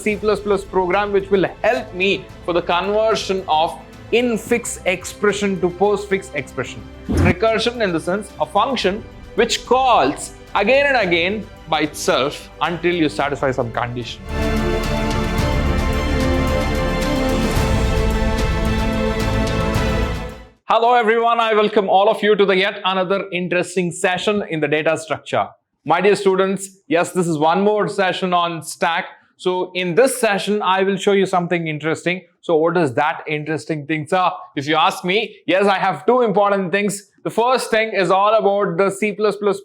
C++ program which will help me for the conversion of infix expression to postfix expression. Recursion in the sense a function which calls again and again by itself until you satisfy some condition. Hello everyone, I welcome all of you to the yet another interesting session in the data structure. My dear students, yes, this is one more session on stack. So in this session, I will show you something interesting. So what is that interesting thing, sir? If you ask me, yes, I have two important things. The first thing is all about the C++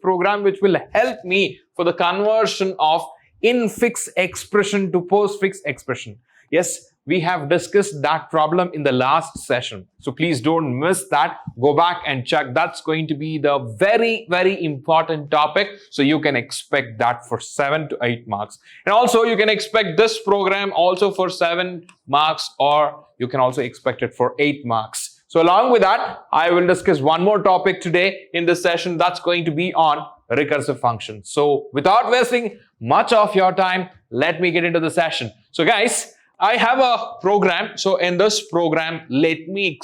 program which will help me for the conversion of infix expression to postfix expression. Yes, we have discussed that problem in the last session. So please don't miss that. Go back and check. That's going to be the very, very important topic. So you can expect that for 7 to 8 marks. And also you can expect this program also for 7 marks, or you can also expect it for 8 marks. So along with that, I will discuss one more topic today in this session. That's going to be on recursive functions. So without wasting much of your time, let me get into the session. So guys, I have a program. So in this program, let me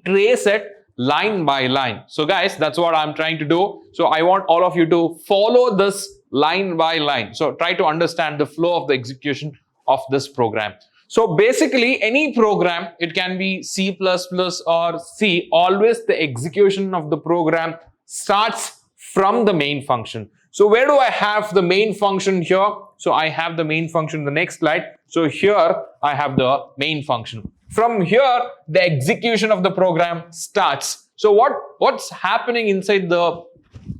trace it line by line. So guys, that's what I'm trying to do. So I want all of you to follow this line by line. So try to understand the flow of the execution of this program. So basically any program, it can be C++ or C, always the execution of the program starts from the main function. So where do I have the main function here? So I have the main function in the next slide. So here I have the main function. From here, the execution of the program starts. So what's happening inside the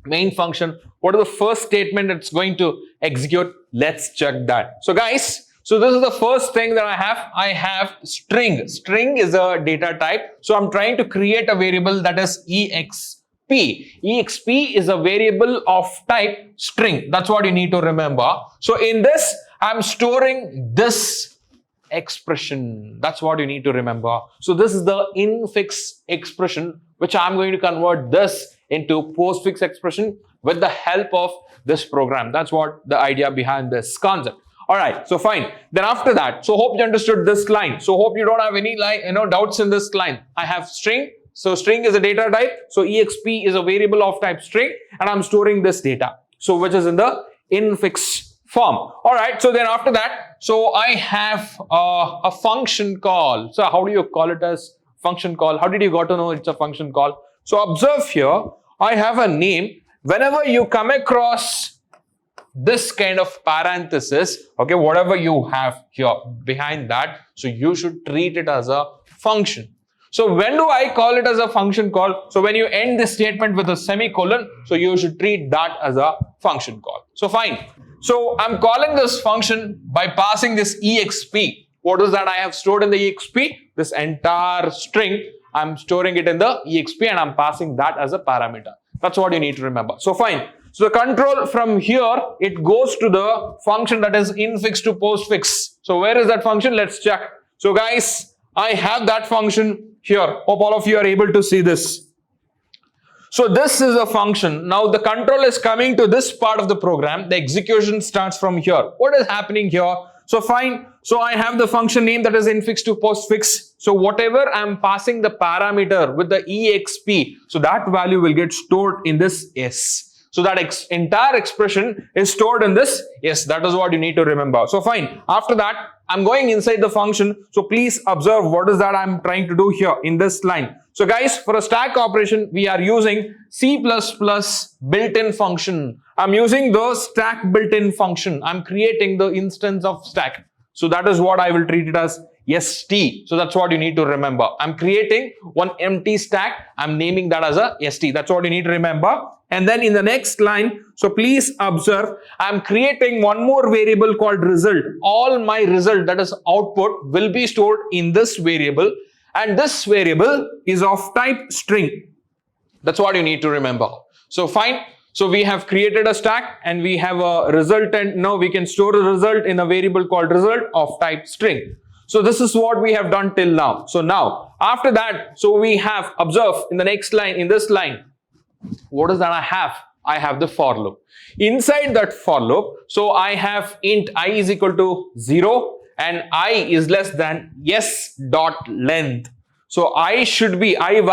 main function? What is the first statement it's going to execute? Let's check that. So guys, so this is the first thing that I have. I have string. String is a data type. So I'm trying to create a variable that is exp. Exp is a variable of type string. That's what you need to remember. So in this, I'm storing this expression. That's what you need to remember. So this is the infix expression, which I'm going to convert this into postfix expression with the help of this program. That's what the idea behind this concept. All right, so fine. Then after that, so hope you understood this line. So hope you don't have any doubts in this line. I have string. So string is a data type. So exp is a variable of type string, and I'm storing this data. So which is in the infix form. All right. So then after that, so I have a function call. So how do you call it as function call? How did you got to know it's a function call? So observe here, I have a name. Whenever you come across this kind of parenthesis, okay, whatever you have here behind that, so you should treat it as a function. So when do I call it as a function call? So when you end this statement with a semicolon, so you should treat that as a function call. So fine. So I'm calling this function by passing this exp. What is that I have stored in the exp? This entire string, I'm storing it in the exp and I'm passing that as a parameter. That's what you need to remember. So fine. So the control from here, it goes to the function that is infix to postfix. So where is that function? Let's check. So guys, I have that function here. Hope all of you are able to see this. So this is a function. Now the control is coming to this part of the program. The execution starts from here. What is happening here? So fine. So I have the function name that is infix to postfix. So whatever I'm passing the parameter with the exp, so that value will get stored in this s. So that entire expression is stored in this. Yes, that is what you need to remember. So fine. After that, I'm going inside the function. So please observe what is that I'm trying to do here in this line. So guys, for a stack operation, we are using C++ built-in function. I'm using the stack built-in function. I'm creating the instance of stack. So that is what I will treat it as st. So that's what you need to remember. I'm creating one empty stack. I'm naming that as a st. That's what you need to remember. And then in the next line, so please observe, I'm creating one more variable called result. All my result, that is output, will be stored in this variable. And this variable is of type string. That's what you need to remember. So fine. So we have created a stack and we have a result, and now we can store a result in a variable called result of type string. So this is what we have done till now. So now after that, so we have observe in the next line, in this line, what is that I have? I have the for loop. Inside that for loop, so I have int I is equal to 0 and I is less than s dot length. So I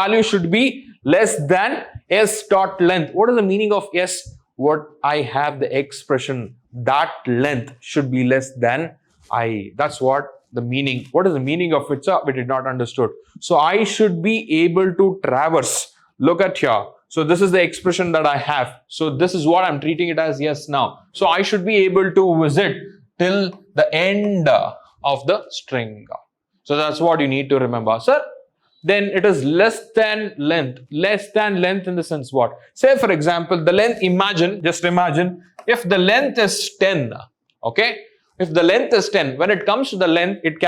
value should be less than s dot length. What is the meaning of s? What I have the expression that length should be less than I. That's what the meaning. What is the meaning of it, sir? We did not understood. So I should be able to traverse. Look at here. So this is the expression that I have. So this is what I'm treating it as yes now. So I should be able to visit till the end of the string. So that's what you need to remember, sir. Then it is less than length. Less than length in the sense what? Say for example, the length, just imagine, if the length is 10, okay? If the length is 10, when it comes to the length, it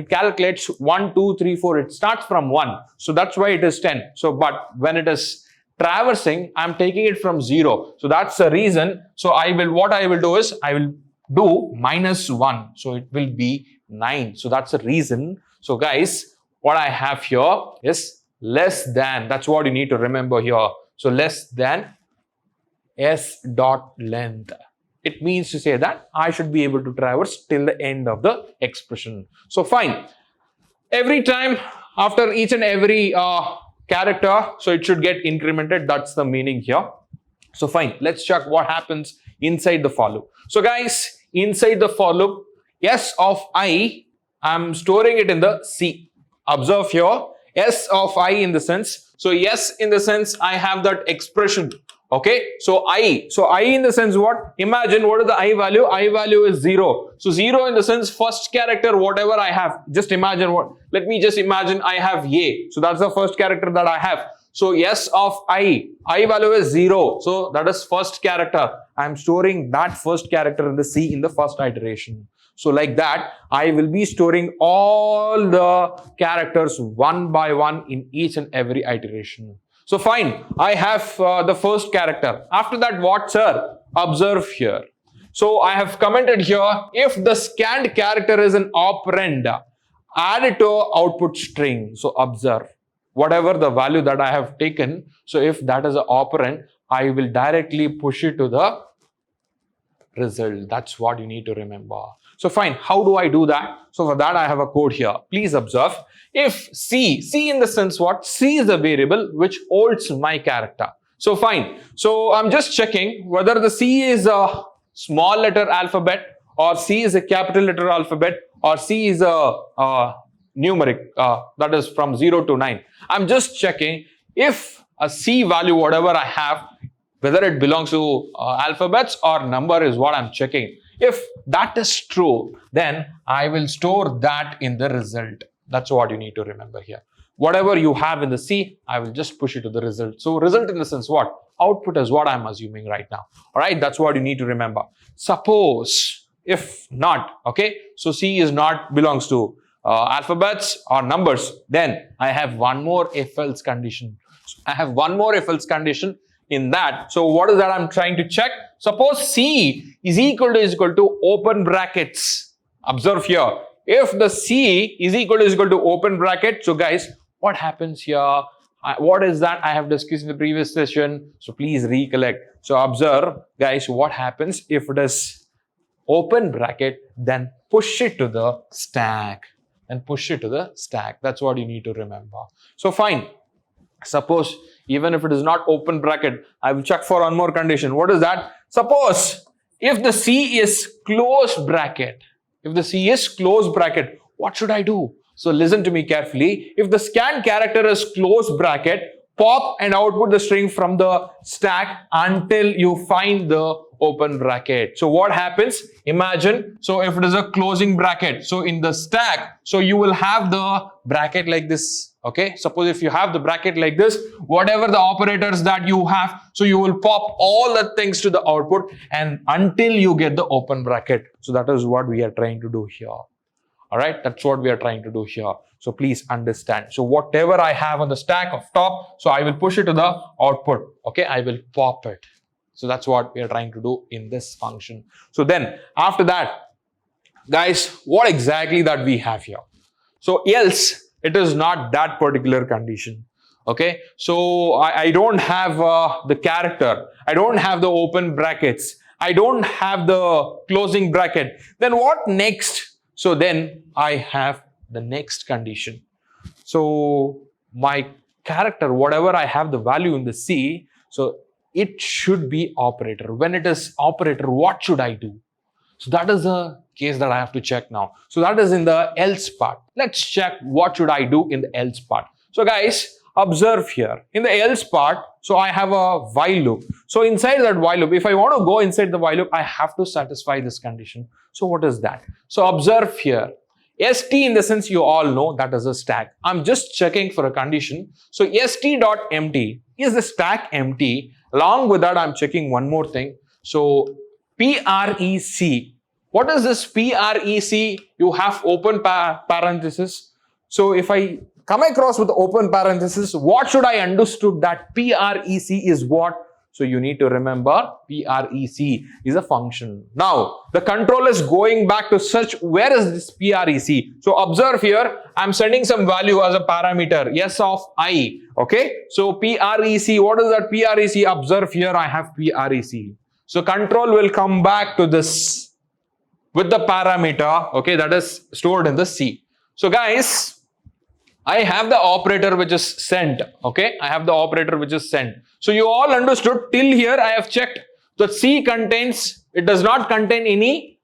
calculates 1, 2, 3, 4. It starts from 1. So that's why it is 10. So, but when it is traversing, I'm taking it from 0. So that's the reason. So what I will do is, I will do -1. So it will be 9. So that's the reason. So guys, what I have here is less than. That's what you need to remember here. So less than s dot length. It means to say that I should be able to traverse till the end of the expression. So fine. Every time after each and every character, so it should get incremented. That's the meaning here. So fine. Let's check what happens inside the for loop. So guys, inside the for loop, s of I, I'm storing it in the C. Observe here, s of I in the sense. So yes, in the sense I have that expression. Okay, so I in the sense what? Imagine what is the I value? I value is 0. So 0 in the sense first character, whatever I have. Just imagine what? Let me just imagine I have A. So that's the first character that I have. So s of I value is 0. So that is first character. I'm storing that first character in the C in the first iteration. So like that, I will be storing all the characters one by one in each and every iteration. So fine, I have the first character. After that, what, sir? Observe here. So I have commented here, if the scanned character is an operand, add it to output string. So observe, whatever the value that I have taken, so if that is an operand, I will directly push it to the result. That's what you need to remember. So fine, how do I do that? So for that, I have a code here. Please observe. If C in the sense what? C is a variable which holds my character. So fine. So I'm just checking whether the C is a small letter alphabet or C is a capital letter alphabet or C is a numeric, that is from 0 to 9. I'm just checking if a C value, whatever I have, whether it belongs to alphabets or number is what I'm checking. If that is true, then I will store that in the result. That's what you need to remember here. Whatever you have in the C, I will just push it to the result. So result in the sense what? Output is what I'm assuming right now. All right, that's what you need to remember. Suppose if not, okay, so C is not belongs to alphabets or numbers, then I have one more if else condition. So I have one more if else condition in that. So what is that I'm trying to check? Suppose C is equal to open brackets. Observe here. If the C is equal to open bracket, so guys, what happens here? What is that I have discussed in the previous session? So please recollect. So observe, guys, what happens if it is open bracket, then push it to the stack. And push it to the stack. That's what you need to remember. So fine. Suppose even if it is not open bracket, I will check for one more condition. What is that? Suppose if the C is closed bracket, what should I do? So listen to me carefully. If the scanned character is closed bracket, pop and output the string from the stack until you find the open bracket. So what happens? Imagine, so if it is a closing bracket, so in the stack, so you will have the bracket like this. Okay, suppose if you have the bracket like this, whatever the operators that you have, so you will pop all the things to the output and until you get the open bracket. So that is what we are trying to do here. All right, that's what we are trying to do here. So please understand. So whatever I have on the stack of top, so I will push it to the output. Okay, I will pop it. So that's what we are trying to do in this function. So then after that, guys, what exactly that we have here? So else, it is not that particular condition. Okay, so I don't have the character, I don't have the open brackets, I don't have the closing bracket. Then what next? So then I have the next condition. So my character, whatever I have the value in the C, so it should be operator. When it is operator, what should I do? So that is a case that I have to check now. So that is in the else part. Let's check what should I do in the else part. So guys, observe here. In the else part, so I have a while loop. So inside that while loop, if I want to go inside the while loop, I have to satisfy this condition. So what is that? So observe here. ST in the sense you all know that is a stack. I'm just checking for a condition. So st.empty is the stack empty. Along with that, I'm checking one more thing. So PREC. What is this PREC? You have open parenthesis. So if I come across with open parenthesis, what should I understood that PREC is what? So you need to remember PREC is a function. Now the control is going back to search where is this PREC. So observe here, I'm sending some value as a parameter s of I. Okay, so PREC, what is that PREC? Observe here, I have PREC. So control will come back to this with the parameter, okay, that is stored in the C. So guys, I have the operator which is sent, okay, I have the operator which is sent. So you all understood till here. I have checked that C contains, it does not contain any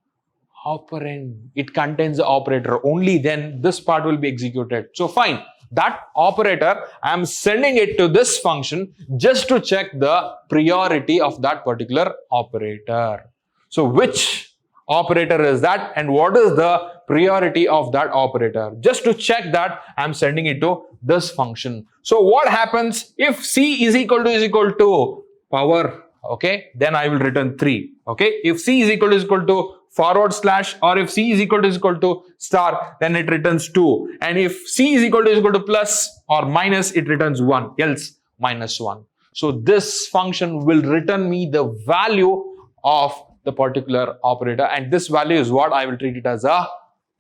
operand, it contains the operator, only then this part will be executed. So fine, that operator, I am sending it to this function just to check the priority of that particular operator. So which operator is that and what is the priority of that operator? Just to check that, I am sending it to this function. So what happens if C is equal to power, okay, then I will return 3, okay. If C is equal to forward slash, or if C is equal to star, then it returns 2. And if C is equal to plus or minus, it returns 1, else minus 1. So this function will return me the value of the particular operator, and this value is what I will treat it as a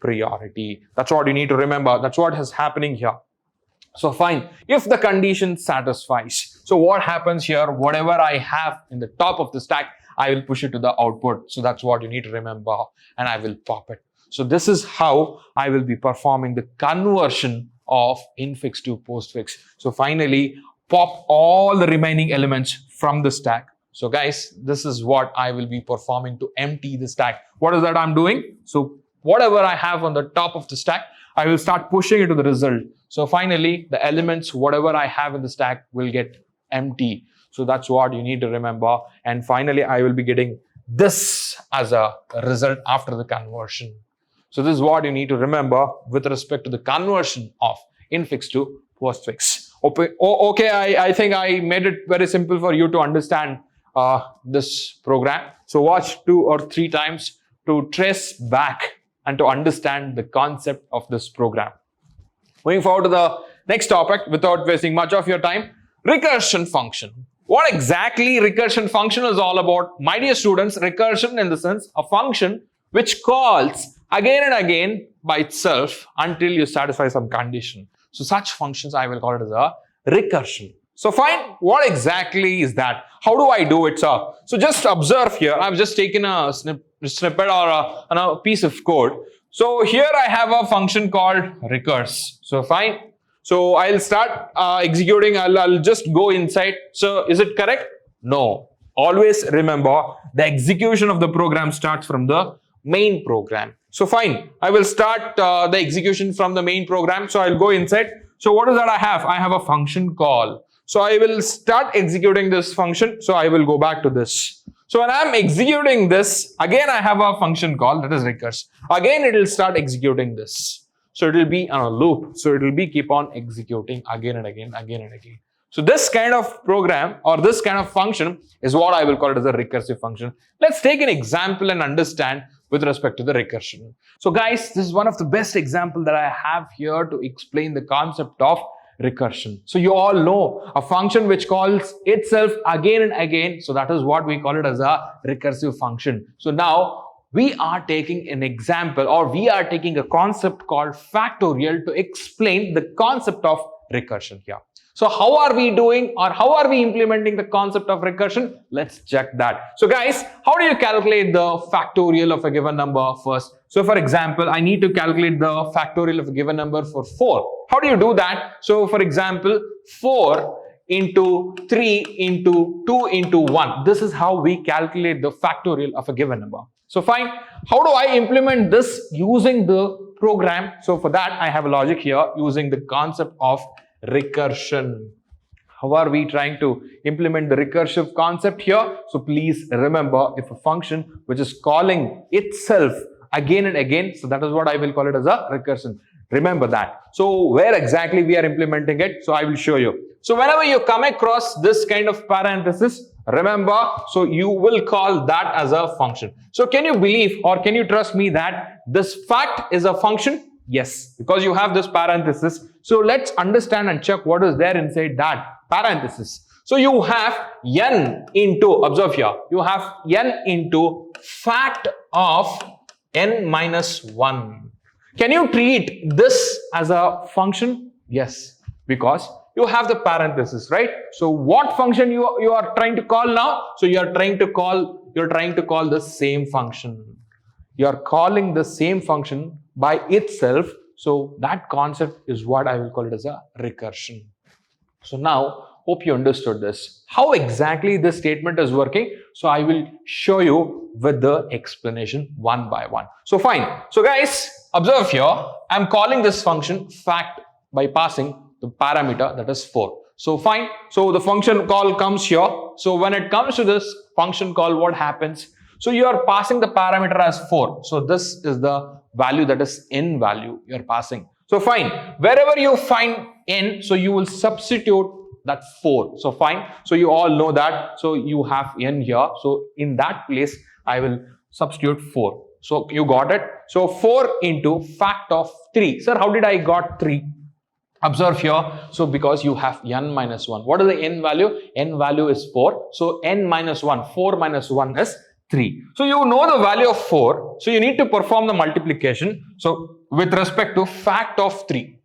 priority. That's what you need to remember. That's what is happening here. So fine, if the condition satisfies, so what happens here, whatever I have in the top of the stack, I will push it to the output. So that's what you need to remember, and I will pop it. So this is how I will be performing the conversion of infix to postfix. So finally, pop all the remaining elements from the stack. So guys, this is what I will be performing to empty the stack. What is that I'm doing? So whatever I have on the top of the stack, I will start pushing it to the result. So finally, the elements, whatever I have in the stack will get empty. So that's what you need to remember. And finally, I will be getting this as a result after the conversion. So this is what you need to remember with respect to the conversion of infix to postfix. Okay, I think I made it very simple for you to understand this program. So watch 2 or 3 times to trace back and to understand the concept of this program. Moving forward to the next topic without wasting much of your time, recursion function. What exactly recursion function is all about? My dear students, recursion in the sense a function which calls again and again by itself until you satisfy some condition. So such functions I will call it as a recursion. So fine, what exactly is that? How do I do it, sir? So just observe here. I've just taken a snippet or a piece of code. So here I have a function called recurse. So fine. So I'll start executing. I'll just go inside. So is it correct? No. Always remember the execution of the program starts from the main program. So fine. I will start the execution from the main program. So I'll go inside. So what is that I have? I have a function call. So I will start executing this function. So I will go back to this. So when I'm executing this, again I have a function call, that is recurse. Again it will start executing this. So it will be on a loop. So it will be keep on executing again and again, again and again. So this kind of program or this kind of function is what I will call it as a recursive function. Let's take an example and understand with respect to the recursion. So guys, this is one of the best example that I have here to explain the concept of recursion. So you all know a function which calls itself again and again. So that is what we call it as a recursive function. So now we are taking an example or we are taking a concept called factorial to explain the concept of recursion here. So how are we doing, or how are we implementing the concept of recursion? Let's check that. So guys, how do you calculate the factorial of a given number first? So for example, I need to calculate the factorial of a given number for 4. How do you do that? So for example, 4 into 3 into 2 into 1. This is how we calculate the factorial of a given number. So fine. How do I implement this using the program? So for that, I have a logic here using the concept of recursion. How are we trying to implement the recursive concept here? So please remember, if a function which is calling itself again and again, so that is what I will call it as a recursion. Remember that. So where exactly we are implementing it? So I will show you. So whenever you come across this kind of parenthesis, remember, so you will call that as a function. So can you believe, or can you trust me that this fact is a function? Yes, because you have this parenthesis. So let's understand and check what is there inside that parenthesis. So you have n into, observe here, you have n into fact of n minus 1. Can you treat this as a function? Yes, because you have the parenthesis, right? So what function you are trying to call now? So you're trying to call the same function. You're calling the same function by itself. So that concept is what I will call it as a recursion. So now, hope you understood this. How exactly this statement is working? So I will show you with the explanation one by one. So fine. So guys, observe here, I'm calling this function fact by passing the parameter, that is 4. So fine. So the function call comes here. So when it comes to this function call, what happens? So you are passing the parameter as 4. So this is the value, that is n value you are passing. So fine. Wherever you find n, so you will substitute that 4. So fine. So you all know that. So you have n here. So in that place, I will substitute 4. So you got it. So 4 into fact of 3. Sir, how did I got 3? Observe here. So because you have n minus 1. What is the n value? N value is 4. So n minus 1. 4 minus 1 is 3. So you know the value of 4. So you need to perform the multiplication. So with respect to fact of 3.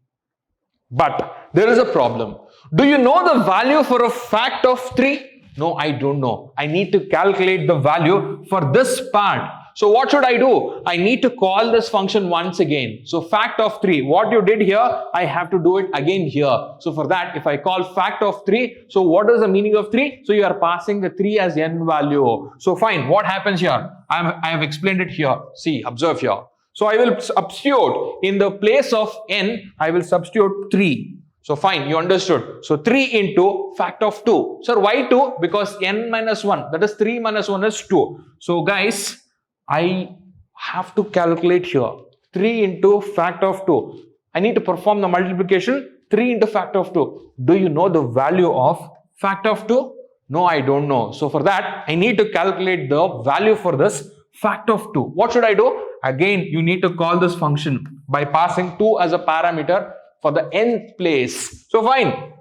But there is a problem. Do you know the value for a fact of 3? No, I don't know. I need to calculate the value for this part. So what should I do? I need to call this function once again. So fact of 3, what you did here, I have to do it again here. So for that, if I call fact of 3, so what is the meaning of 3? So you are passing the 3 as n value. So fine, what happens here? I have explained it here. See, observe here. So I will substitute in the place of n, I will substitute 3. So fine, you understood. So 3 into fact of 2. Sir, why 2? Because n minus 1, that is 3 minus 1 is 2. So guys, I have to calculate here 3 into fact of 2. I need to perform the multiplication 3 into fact of 2. Do you know the value of fact of 2? No, I don't know. So for that, I need to calculate the value for this fact of 2. What should I do? Again, you need to call this function by passing 2 as a parameter for the nth place. So fine,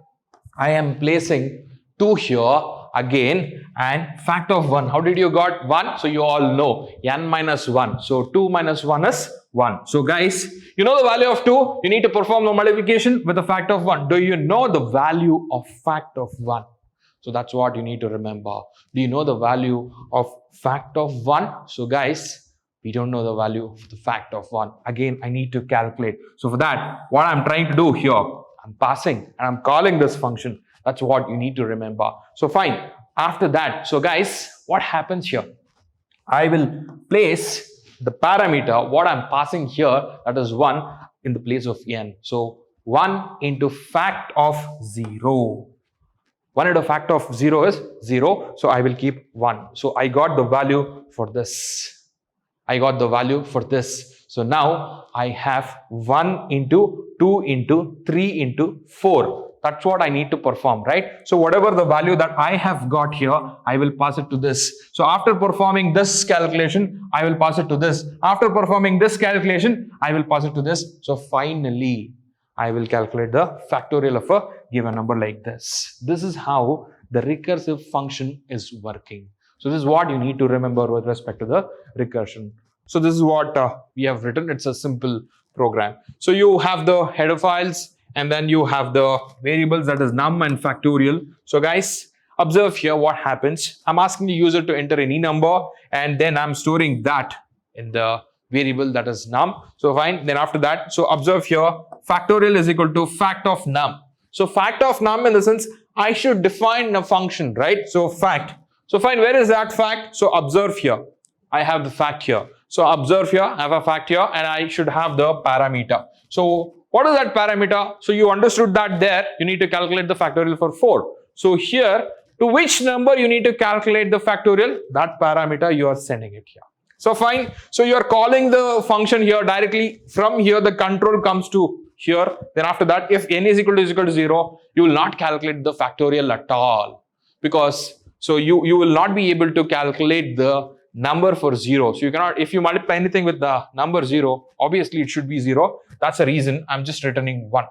I am placing 2 here again, and fact of 1. How did you got 1? So you all know n minus 1. So 2 minus 1 is 1. So guys, you know the value of 2. You need to perform the multiplication with the fact of 1. Do you know the value of fact of 1? So that's what you need to remember. Do you know the value of fact of 1? So guys, we don't know the value of the fact of 1. Again, I need to calculate. So for that, what I'm trying to do here, I'm passing and I'm calling this function. That's what you need to remember. So fine. After that, so guys, what happens here? I will place the parameter, what I'm passing here, that is 1 in the place of n. So 1 into fact of 0. 1 into fact of 0 is 0. So I will keep 1. So I got the value for this. I got the value for this. So now I have 1 into 2 into 3 into 4. That's what I need to perform, right? So whatever the value that I have got here, I will pass it to this. So after performing this calculation, I will pass it to this. After performing this calculation, I will pass it to this. So finally, I will calculate the factorial of a given number like this. This is how the recursive function is working. So this is what you need to remember with respect to the recursion. So this is what we have written. It's a simple program. So you have the header files and then you have the variables, that is num and factorial. So guys, observe here what happens. I'm asking the user to enter any number, and then I'm storing that in the variable, that is num. So fine, then after that, so observe here, factorial is equal to fact of num. So fact of num, in the sense I should define a function, right? So fact. So fine, where is that fact? So observe here, I have the fact here. So observe here, I have a fact here, and I should have the parameter. So what is that parameter? So you understood that there, you need to calculate the factorial for 4. So here, to which number you need to calculate the factorial? That parameter you are sending it here. So fine, so you are calling the function here directly. From here, the control comes to here. Then after that, if n is equal to 0, you will not calculate the factorial at all, because so you will not be able to calculate the number for 0. So you cannot, if you multiply anything with the number 0, obviously it should be 0. That's the reason I'm just returning 1.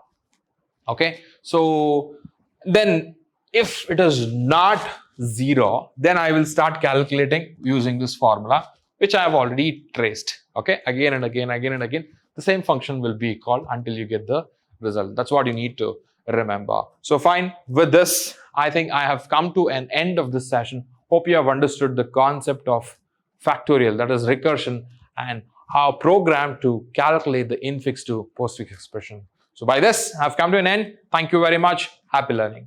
Okay, so then if it is not 0, then I will start calculating using this formula, which I have already traced. Okay, again and again, the same function will be called until you get the result. That's what you need to remember. So fine, with this, I think I have come to an end of this session. Hope you have understood the concept of factorial, that is recursion, and how program to calculate the infix to postfix expression. So by this, I have come to an end. Thank you very much. Happy learning.